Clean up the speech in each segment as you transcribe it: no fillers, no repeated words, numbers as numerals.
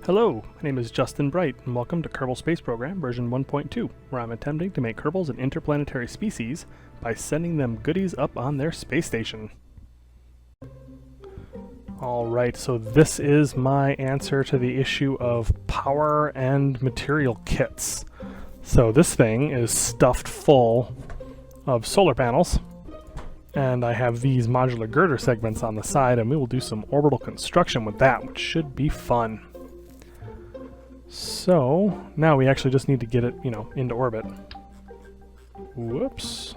Hello, my name is Justin Bright, and welcome to Kerbal Space Program version 1.2, where I'm attempting to make Kerbals an interplanetary species by sending them goodies up on their space station. Alright, so this is my answer to the issue of power and material kits. So this thing is stuffed full of solar panels, and I have these modular girder segments on the side, and we will do some orbital construction with that, which should be fun. So, now we actually just need to get it, into orbit. Whoops.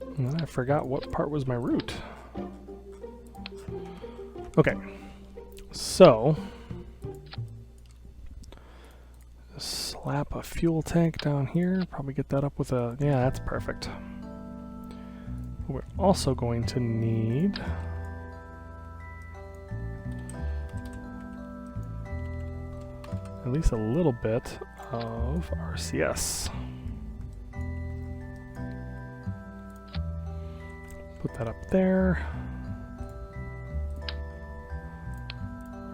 And then I forgot what part was my route. Okay. So, slap a fuel tank down here. Probably get that up with a... yeah, that's perfect. We're also going to need... at least a little bit of RCS. Put that up there.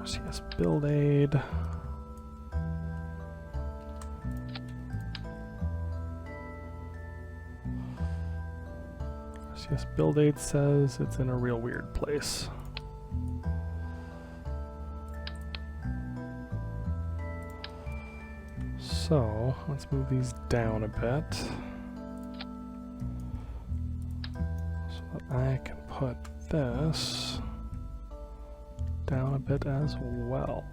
RCS build aid. RCS build aid says it's in a real weird place. So, let's move these down a bit so that I can put this down a bit as well.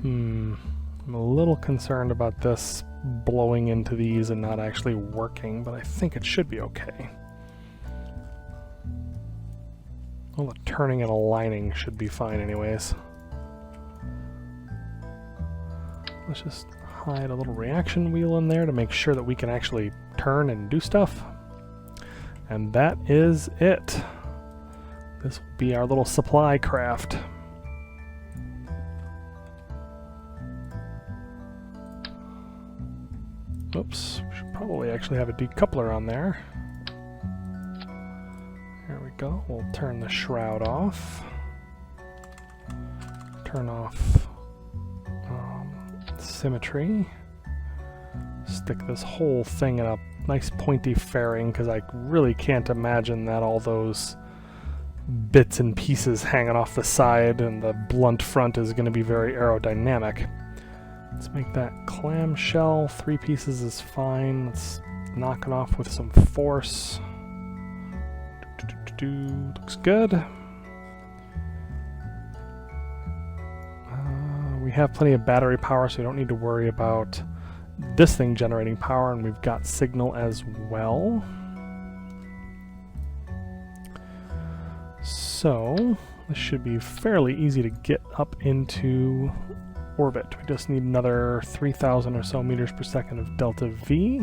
I'm a little concerned about this blowing into these and not actually working, but I think it should be okay. All the turning and aligning should be fine anyways. Let's just hide a little reaction wheel in there to make sure that we can actually turn and do stuff. And that is it. This will be our little supply craft. Oops, we should probably actually have a decoupler on there. There we go. We'll turn the shroud off. Turn off symmetry. Stick this whole thing in a nice pointy fairing because I really can't imagine that all those bits and pieces hanging off the side and the blunt front is going to be very aerodynamic. Let's make that clamshell. 3 pieces is fine. Let's knock it off with some force. Looks good. We have plenty of battery power, so we don't need to worry about this thing generating power, and we've got signal as well. So, this should be fairly easy to get up into orbit. We just need another 3,000 or so meters per second of delta V,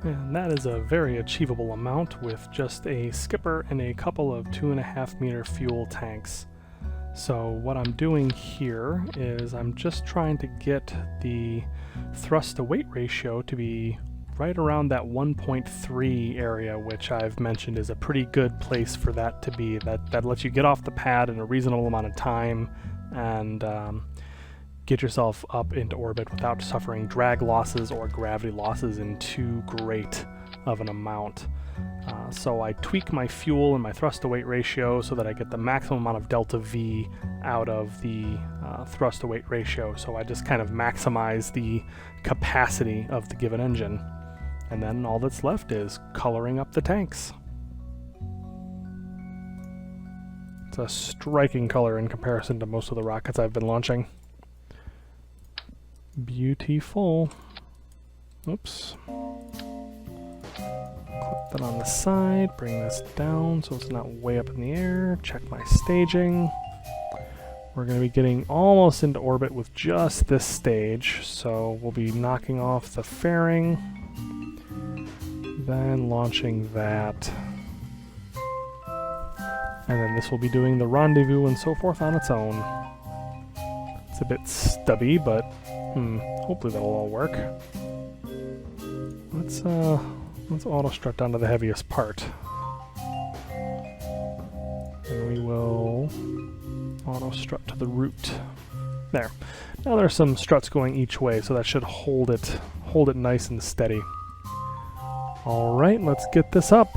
and that is a very achievable amount with just a skipper and a couple of 2.5 meter fuel tanks. So what I'm doing here is I'm just trying to get the thrust to weight ratio to be right around that 1.3 area, which I've mentioned is a pretty good place for that to be. That lets you get off the pad in a reasonable amount of time and get yourself up into orbit without suffering drag losses or gravity losses in too great of an amount. So I tweak my fuel and my thrust to weight ratio so that I get the maximum amount of delta V out of the thrust to weight ratio. So I just kind of maximize the capacity of the given engine. And then all that's left is coloring up the tanks. It's a striking color in comparison to most of the rockets I've been launching. Beautiful. Oops. Clip that on the side, bring this down so it's not way up in the air. Check my staging. We're going to be getting almost into orbit with just this stage, so we'll be knocking off the fairing, then launching that, and then this will be doing the rendezvous and so forth on its own. It's a bit stubby, but hopefully that'll all work. Let's auto strut down to the heaviest part. And we will auto strut to the root. There. Now there are some struts going each way, so that should hold it nice and steady. Alright, let's get this up.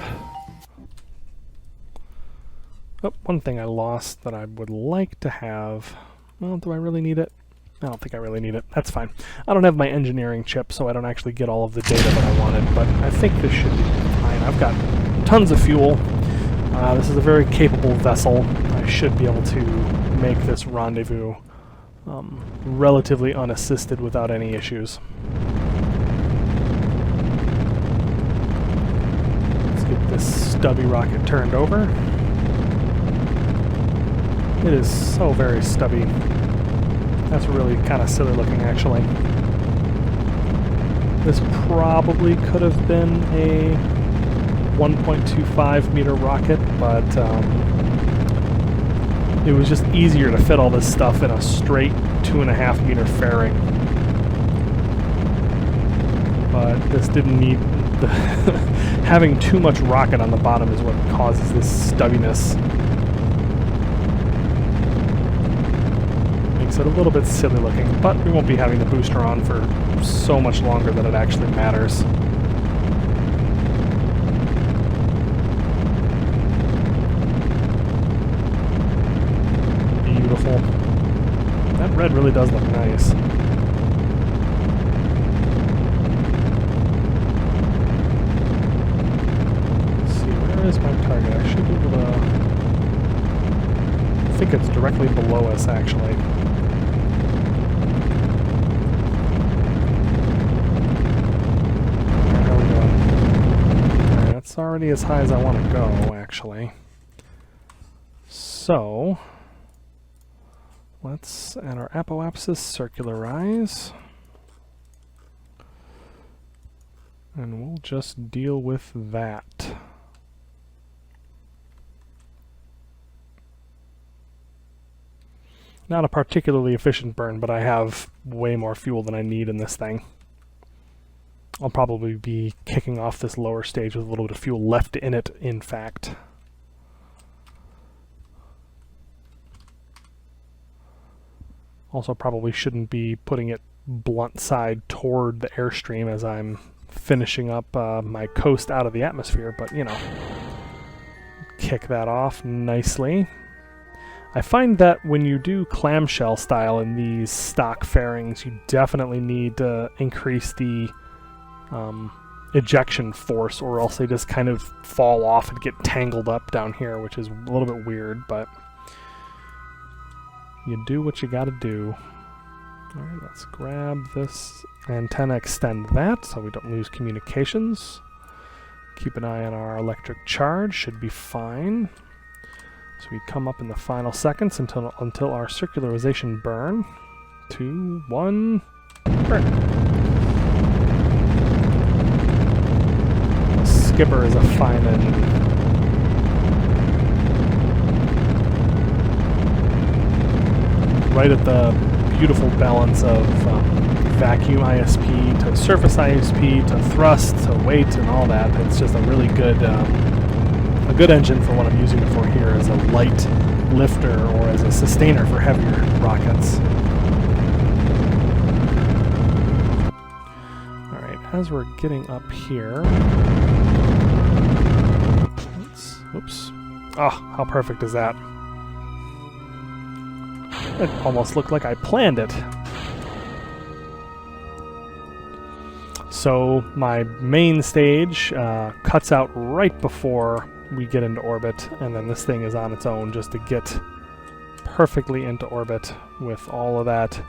Oh, one thing I lost that I would like to have. Well, do I really need it? I don't think I really need it. That's fine. I don't have my engineering chip, so I don't actually get all of the data that I wanted, but I think this should be fine. I've got tons of fuel. This is a very capable vessel. I should be able to make this rendezvous relatively unassisted without any issues. Let's get this stubby rocket turned over. It is so very stubby. That's really kind of silly looking, actually. This probably could have been a 1.25 meter rocket, but it was just easier to fit all this stuff in a straight 2.5 meter fairing. But this didn't need the having too much rocket on the bottom is what causes this stubbiness. Makes it a little bit silly looking, but we won't be having the booster on for so much longer that it actually matters. Beautiful. That red really does look nice. Let's see, where is my target? I should be able to... I think it's directly below us, actually. How are we doing? Alright, that's already as high as I want to go, actually. So... let's add our apoapsis, circularize, and we'll just deal with that. Not a particularly efficient burn, but I have way more fuel than I need in this thing. I'll probably be kicking off this lower stage with a little bit of fuel left in it, in fact. Also probably shouldn't be putting it blunt side toward the airstream as I'm finishing up my coast out of the atmosphere, but you know, kick that off nicely. I find that when you do clamshell style in these stock fairings, you definitely need to increase the ejection force, or else they just kind of fall off and get tangled up down here, which is a little bit weird, but you do what you gotta do. Alright, let's grab this antenna, extend that so we don't lose communications. Keep an eye on our electric charge, should be fine. So we come up in the final seconds until our circularization burn. 2, 1, burn. The Skipper is a fine engine. Right at the beautiful balance of vacuum ISP to surface ISP to thrust to weight and all that. It's just a really good engine for what I'm using it for here as a light lifter or as a sustainer for heavier rockets. Alright, as we're getting up here... Oops. Oh, how perfect is that? It almost looked like I planned it. So my main stage cuts out right before we get into orbit, and then this thing is on its own just to get perfectly into orbit with all of that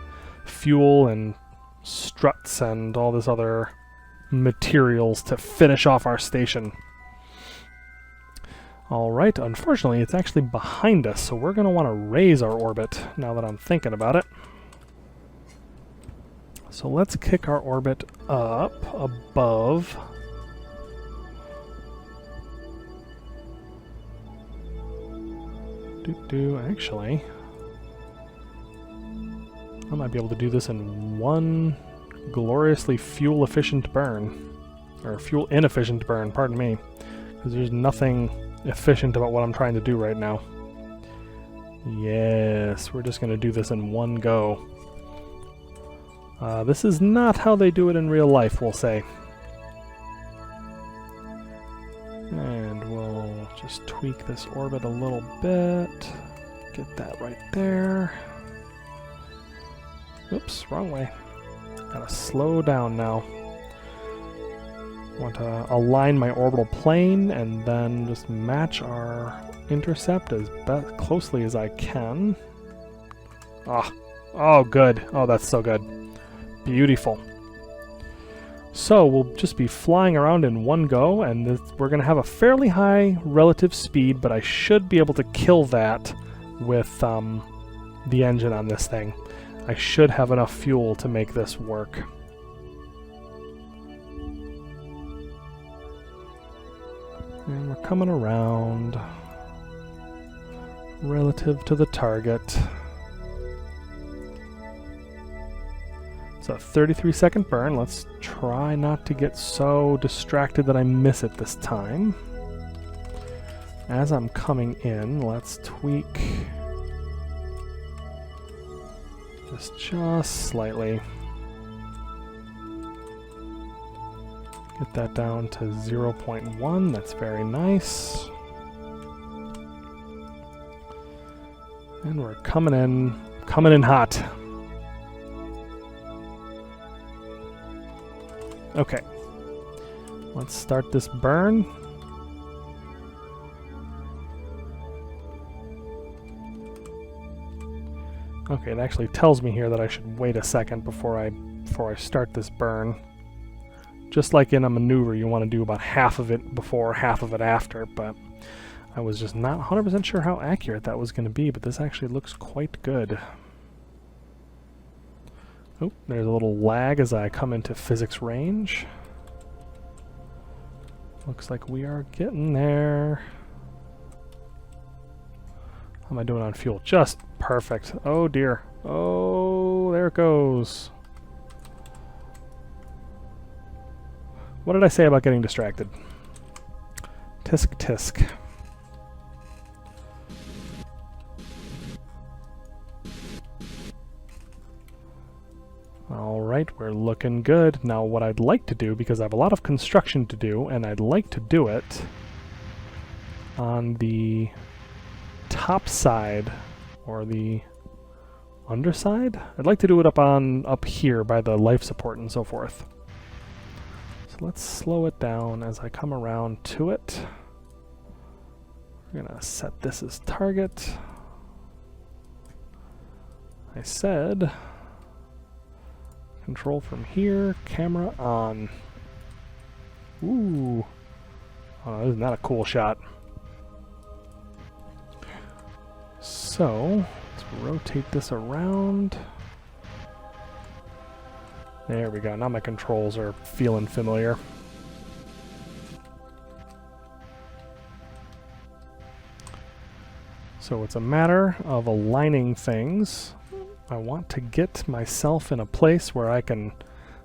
fuel and struts and all this other materials to finish off our station. Alright, unfortunately it's actually behind us, so we're going to want to raise our orbit now that I'm thinking about it. So let's kick our orbit up above. Actually, I might be able to do this in one gloriously fuel-efficient burn. Or fuel-inefficient burn, pardon me. Because there's nothing efficient about what I'm trying to do right now. Yes, we're just going to do this in one go. This is not how they do it in real life, we'll say. And we'll just tweak this orbit a little bit. Get that right there. Oops, wrong way. Gotta slow down now. Want to align my orbital plane and then just match our intercept as closely as I can. Ah, oh good. Oh, that's so good. Beautiful. So we'll just be flying around in one go, and we're going to have a fairly high relative speed, but I should be able to kill that with the engine on this thing. I should have enough fuel to make this work. And we're coming around relative to the target. It's a 33-second burn. Let's try not to get so distracted that I miss it this time. As I'm coming in, let's tweak this just slightly. Get that down to 0.1. That's very nice. And we're coming in hot. Okay. Let's start this burn. Okay, it actually tells me here that I should wait a second before I start this burn. Just like in a maneuver, you want to do about half of it before, half of it after, but I was just not 100% sure how accurate that was going to be, but this actually looks quite good. Oh, there's a little lag as I come into physics range. Looks like we are getting there. How am I doing on fuel? Just perfect. Oh dear. Oh, there it goes. What did I say about getting distracted? Tisk tisk. Alright, we're looking good. Now what I'd like to do, because I have a lot of construction to do, and I'd like to do it on the top side, or the underside? I'd like to do it up here by the life support and so forth. So let's slow it down as I come around to it. We're gonna set this as target. I said control from here, camera on. Ooh. Oh, isn't that a cool shot? So, let's rotate this around. There we go. Now my controls are feeling familiar. So it's a matter of aligning things. I want to get myself in a place where I can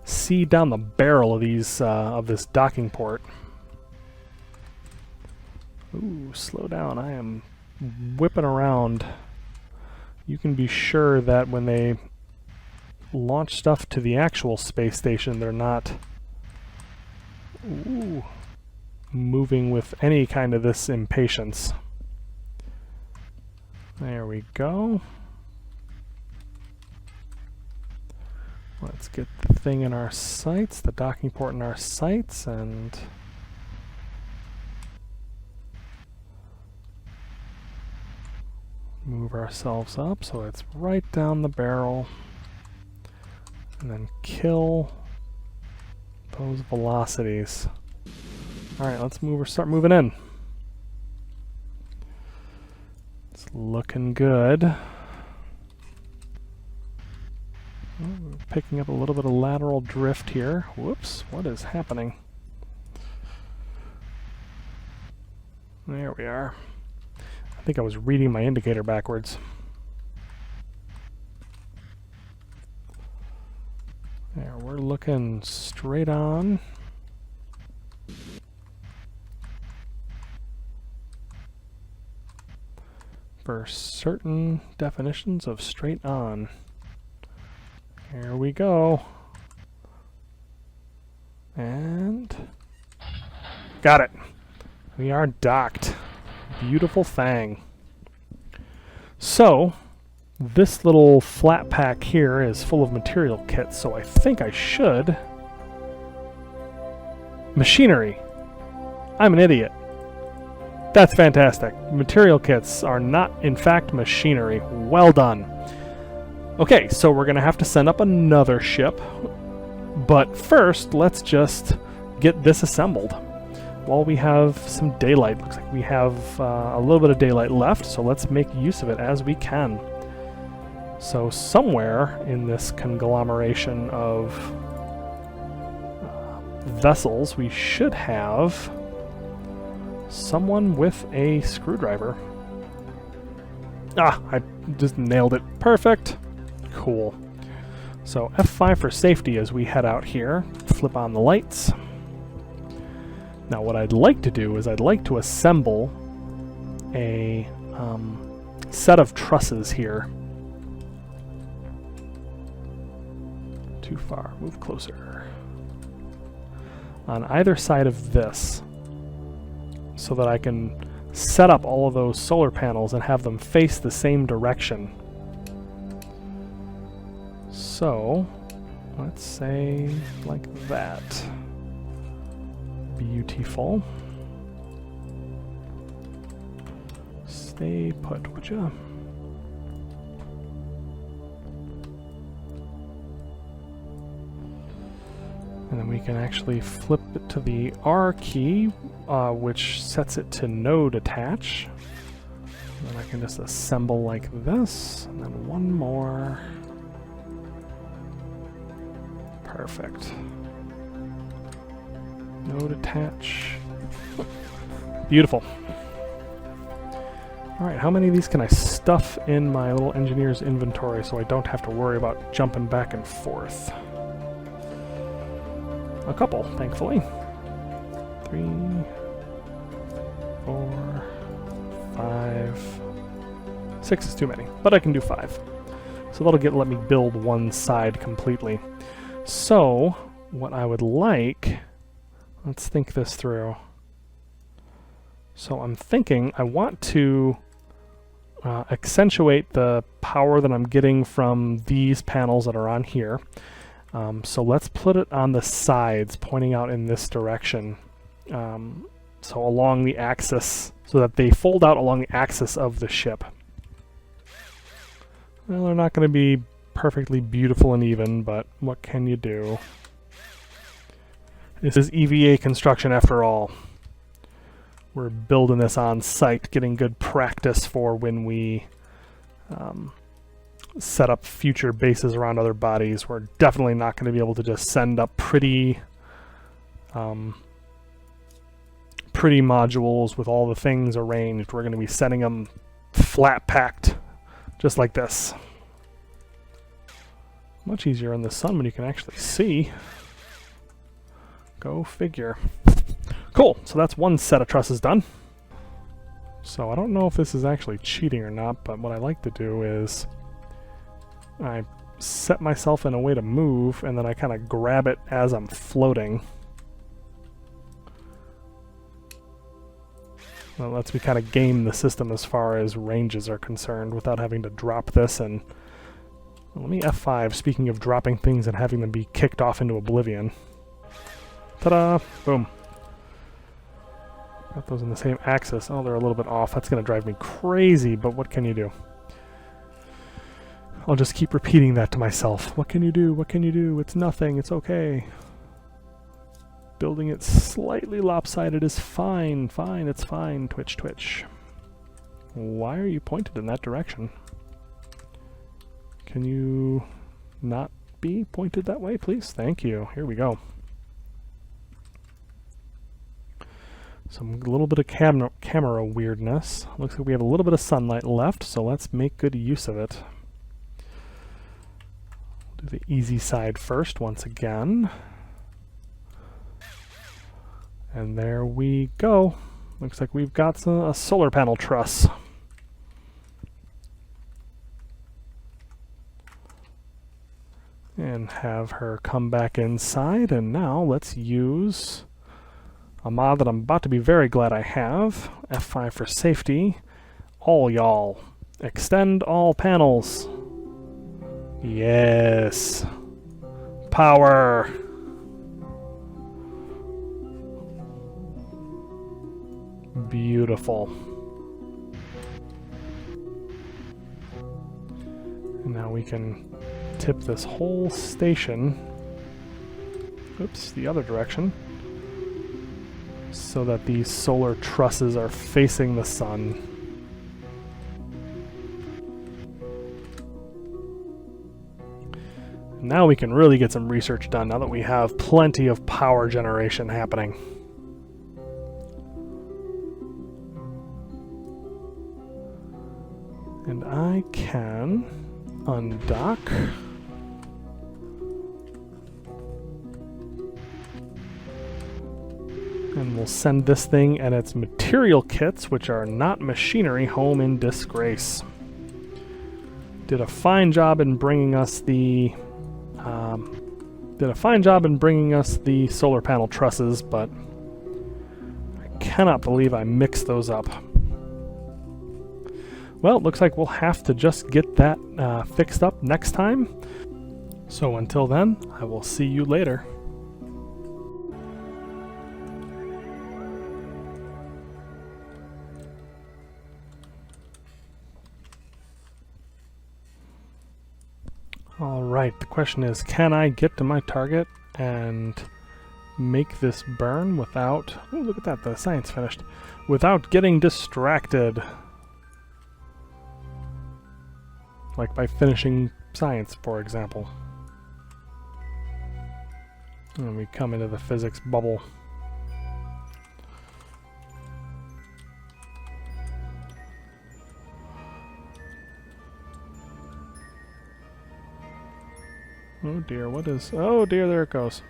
see down the barrel of these of this docking port. Ooh, slow down. I am whipping around. You can be sure that when they launch stuff to the actual space station, they're not moving with any kind of this impatience. There we go. Let's get the thing in our sights, the docking port in our sights, and move ourselves up so it's right down the barrel, and then kill those velocities. Alright, let's start moving in. It's looking good. Oh, we're picking up a little bit of lateral drift here. Whoops, what is happening? There we are. I think I was reading my indicator backwards. There, we're looking straight on. for certain definitions of straight on. Here we go. And got it. We are docked. Beautiful thing. So this little flat pack here is full of material kits, so I think I should... Machinery. I'm an idiot. That's fantastic. Material kits are not, in fact, machinery. Well done. Okay, so we're going to have to send up another ship. But first, let's just get this assembled. While we have some daylight. Looks like we have a little bit of daylight left, so let's make use of it as we can. So somewhere in this conglomeration of vessels, we should have someone with a screwdriver. Ah, I just nailed it. Perfect. Cool. So F5 for safety as we head out here. Flip on the lights. Now what I'd like to do is I'd like to assemble a set of trusses here. Too far. Move closer. On either side of this, so that I can set up all of those solar panels and have them face the same direction. So, let's say like that. Beautiful. Stay put, would ya? And then we can actually flip it to the R key, which sets it to node attach. And then I can just assemble like this, and then one more. Perfect. Node attach. Beautiful. Alright, how many of these can I stuff in my little engineer's inventory so I don't have to worry about jumping back and forth? A couple, thankfully. 3, 4, 5. 6 is too many, but I can do 5. So that'll let me build one side completely. So, what I would like... Let's think this through. So I'm thinking I want to accentuate the power that I'm getting from these panels that are on here. So let's put it on the sides, pointing out in this direction. So along the axis, so that they fold out along the axis of the ship. Well, they're not going to be perfectly beautiful and even, but what can you do? This is EVA construction after all. We're building this on site, getting good practice for when we set up future bases around other bodies. We're definitely not going to be able to just send up pretty modules with all the things arranged. We're going to be sending them flat packed, just like this. Much easier in the sun when you can actually see. Go figure. Cool, so that's one set of trusses done. So I don't know if this is actually cheating or not, but what I like to do is I set myself in a way to move, and then I kind of grab it as I'm floating. That lets me kind of game the system as far as ranges are concerned without having to drop this. And well, let me F5, speaking of dropping things and having them be kicked off into oblivion. Ta-da! Boom. Got those in the same axis. Oh, they're a little bit off. That's going to drive me crazy, but what can you do? I'll just keep repeating that to myself. What can you do? What can you do? It's nothing. It's okay. Building it slightly lopsided is fine. Fine, it's fine. Twitch, twitch. Why are you pointed in that direction? Can you not be pointed that way, please? Thank you. Here we go. Some little bit of camera weirdness. Looks like we have a little bit of sunlight left, so let's make good use of it. We'll do the easy side first once again. And there we go. Looks like we've got a solar panel truss. And have her come back inside, and now let's use a mod that I'm about to be very glad I have. F5 for safety. All y'all. Extend all panels. Yes. Power. Beautiful. And now we can tip this whole station, oops, the other direction, so that these solar trusses are facing the sun. Now we can really get some research done now that we have plenty of power generation happening. And I can undock. And we'll send this thing and its material kits, which are not machinery, home in disgrace. Did a fine job in bringing us the solar panel trusses, but I cannot believe I mixed those up. Well, it looks like we'll have to just get that fixed up next time. So until then, I will see you later. Alright, the question is, can I get to my target and make this burn without... Oh, look at that, the science finished. Without getting distracted. Like by finishing science, for example. And we come into the physics bubble. Oh dear, what is... Oh dear, there it goes.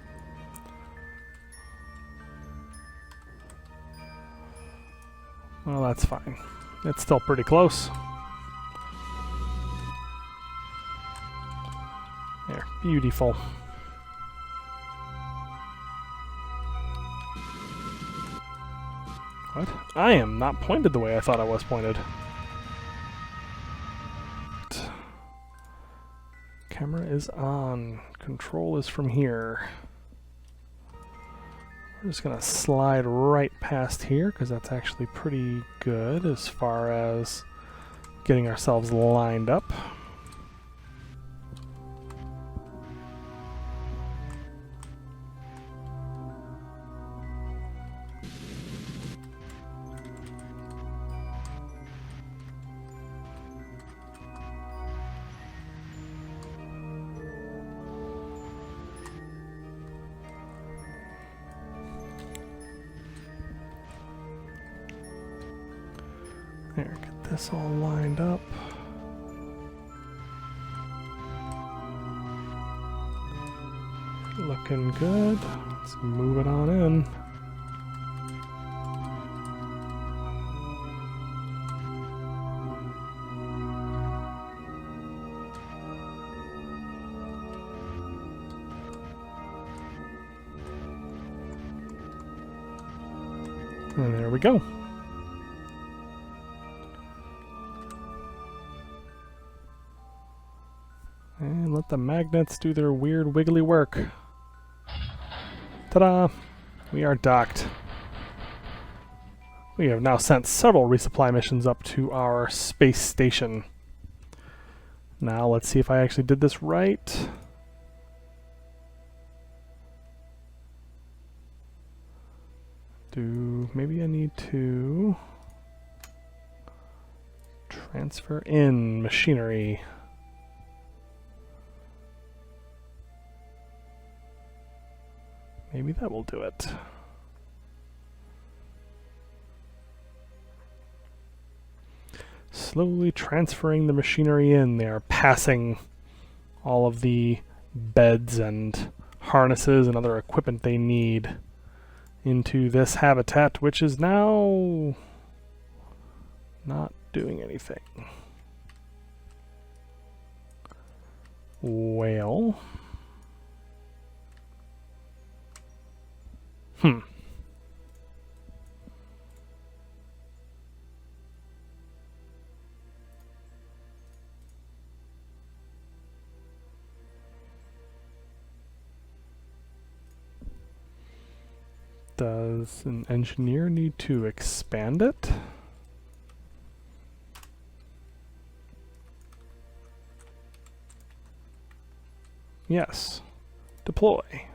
Well, that's fine. It's still pretty close. There, beautiful. What? I am not pointed the way I thought I was pointed. Camera is on. Control is from here. We're just gonna slide right past here because that's actually pretty good as far as getting ourselves lined up. There, get this all lined up. Looking good. Let's move it on in. And there we go. And let the magnets do their weird wiggly work. Ta-da! We are docked. We have now sent several resupply missions up to our space station. Now let's see if I actually did this right. Maybe I need to transfer in machinery. Maybe that will do it. Slowly transferring the machinery in. They are passing all of the beds and harnesses and other equipment they need into this habitat, which is now not doing anything. Well, Hmm. Does an engineer need to expand it? Yes. Deploy.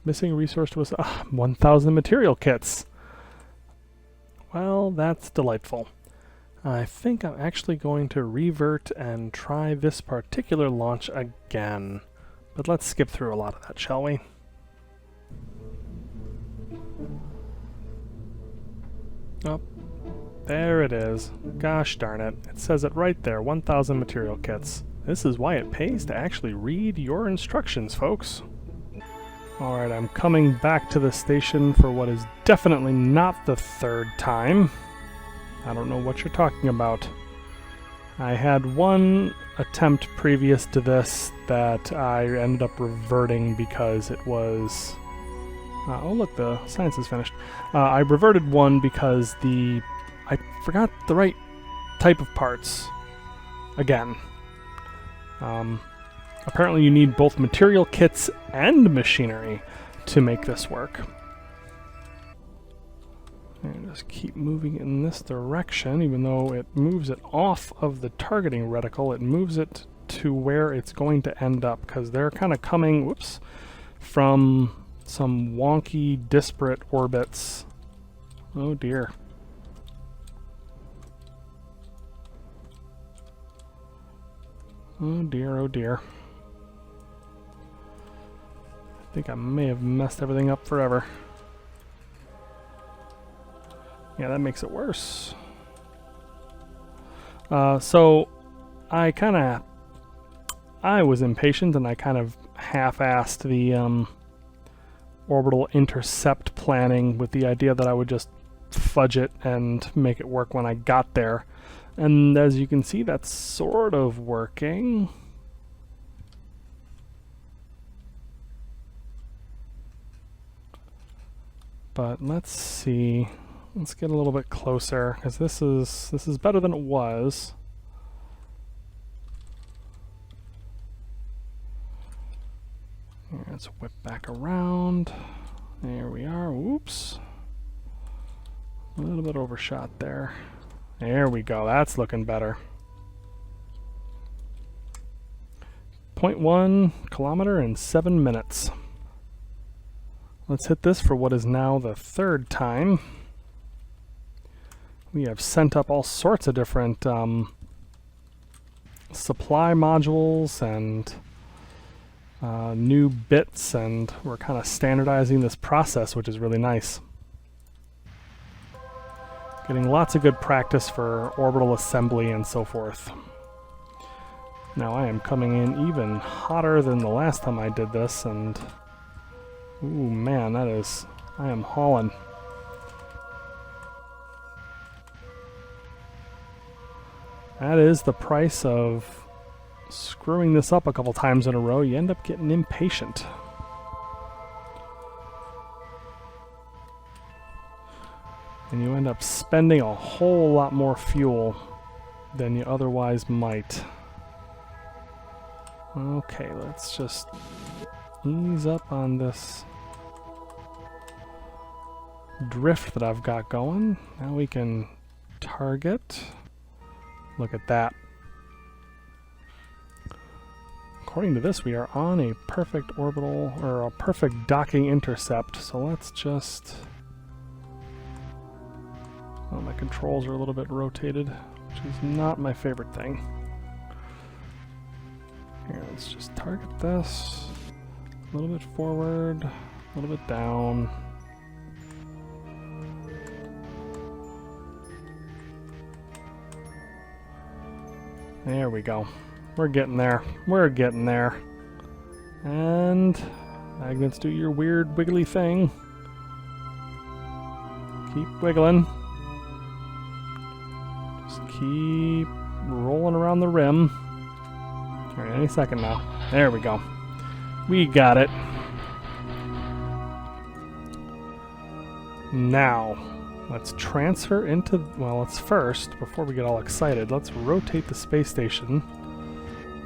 Missing resource was 1,000 material kits. Well, that's delightful. I think I'm actually going to revert and try this particular launch again. But let's skip through a lot of that, shall we? Oh, there it is. Gosh darn it. It says it right there, 1,000 material kits. This is why it pays to actually read your instructions, folks. Alright, I'm coming back to the station for what is definitely not the third time. I don't know what you're talking about. I had one attempt previous to this that I ended up reverting because it was... oh look, the science is finished. I reverted one because I forgot the right type of parts. Again. Apparently you need both material kits and machinery to make this work. And just keep moving in this direction, even though it moves it off of the targeting reticle, it moves it to where it's going to end up, because they're kind of coming, whoops, from some wonky, disparate orbits. Oh dear. Oh dear, oh dear. I think I may have messed everything up forever. Yeah, that makes it worse. So I was impatient and I kind of half-assed the orbital intercept planning with the idea that I would just fudge it and make it work when I got there. And as you can see, that's sort of working. But let's see. Let's get a little bit closer, because this is better than it was. Here, let's whip back around. There we are. Whoops. A little bit overshot there. There we go. That's looking better. 0.1 kilometer in 7 minutes. Let's hit this for what is now the third time. We have sent up all sorts of different supply modules and new bits, and we're kind of standardizing this process, which is really nice. Getting lots of good practice for orbital assembly and so forth. Now I am coming in even hotter than the last time I did this, and ooh man, I am hauling. That is the price of screwing this up a couple times in a row. You end up getting impatient. And you end up spending a whole lot more fuel than you otherwise might. Okay, let's just ease up on this drift that I've got going. Now we can target. Look at that. According to this, we are on a perfect orbital, or a perfect docking intercept, so let's just... Oh, my controls are a little bit rotated, which is not my favorite thing. Here, let's just target this. A little bit forward, a little bit down. There we go. We're getting there. We're getting there. And magnets, do your weird wiggly thing. Keep wiggling. Just keep rolling around the rim. All right, any second now. There we go. We got it. Now, let's transfer into... Well, let's first, before we get all excited, let's rotate the space station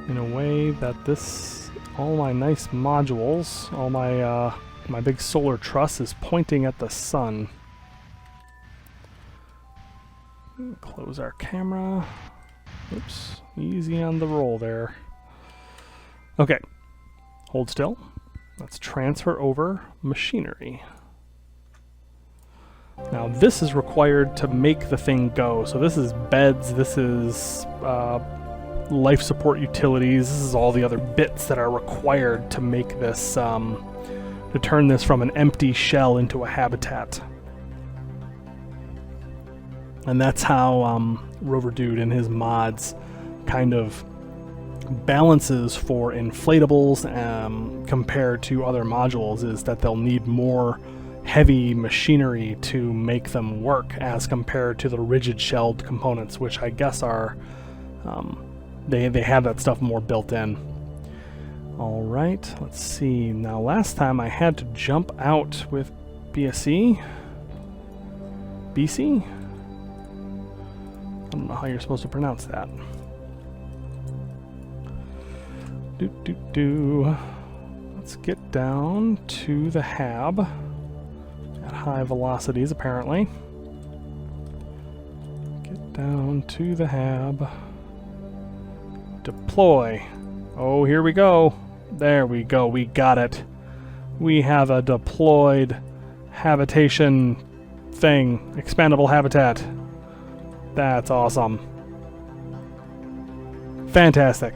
in a way that this... all my nice modules, all my, my big solar truss is pointing at the sun. Close our camera. Oops, easy on the roll there. Okay, hold still. Let's transfer over machinery. Now this is required to make the thing go. So this is beds, this is life support utilities, this is all the other bits that are required to make this, to turn this from an empty shell into a habitat. And that's how Rover Dude and his mods kind of balances for inflatables compared to other modules, is that they'll need more heavy machinery to make them work as compared to the rigid shelled components, which I guess are they have that stuff more built in. Alright, let's see. Now last time I had to jump out with BSC? BC? I don't know how you're supposed to pronounce that. Let's get down to the hab at high velocities, apparently. Get down to the hab. Deploy. Oh, here we go. There we go. We got it. We have a deployed habitation thing. Expandable habitat. That's awesome. Fantastic.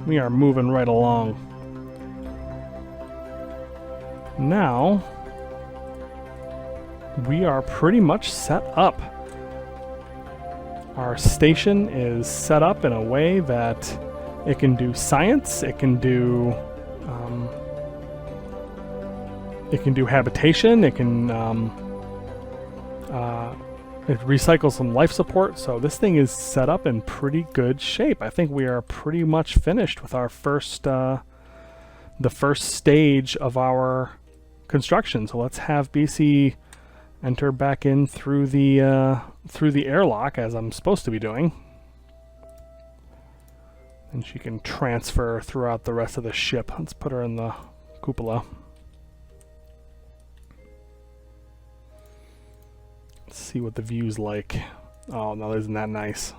We are moving right along. Now, we are pretty much set up. Our station is set up in a way that it can do science, it can do habitation, it can it recycles some life support, so this thing is set up in pretty good shape. I think we are pretty much finished with our first, the first stage of our construction. So let's have BC enter back in through the airlock, as I'm supposed to be doing. And she can transfer throughout the rest of the ship. Let's put her in the cupola. Let's see what the view's like. Oh, no, isn't that nice?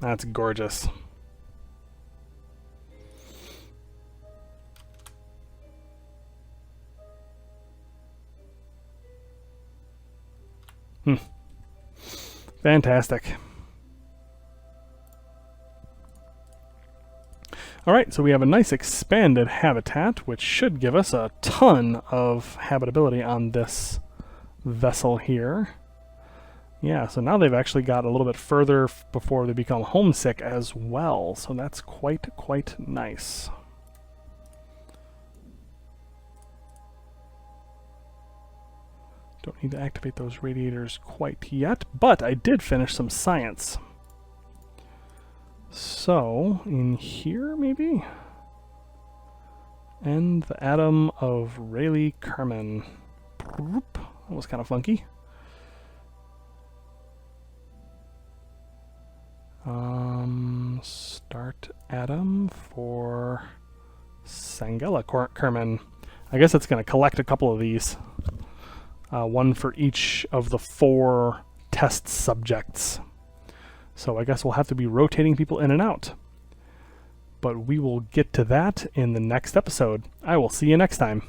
That's gorgeous. Fantastic. Alright, so we have a nice expanded habitat, which should give us a ton of habitability on this vessel here. Yeah, so now they've actually got a little bit further before they become homesick as well, so that's quite nice. Don't need to activate those radiators quite yet, but I did finish some science. So, in here, maybe? And the atom of Rayleigh Kerbin. That was kind of funky. Start atom for Sangella Kerbin. I guess it's going to collect a couple of these. One for each of the 4 test subjects. So I guess we'll have to be rotating people in and out. But we will get to that in the next episode. I will see you next time.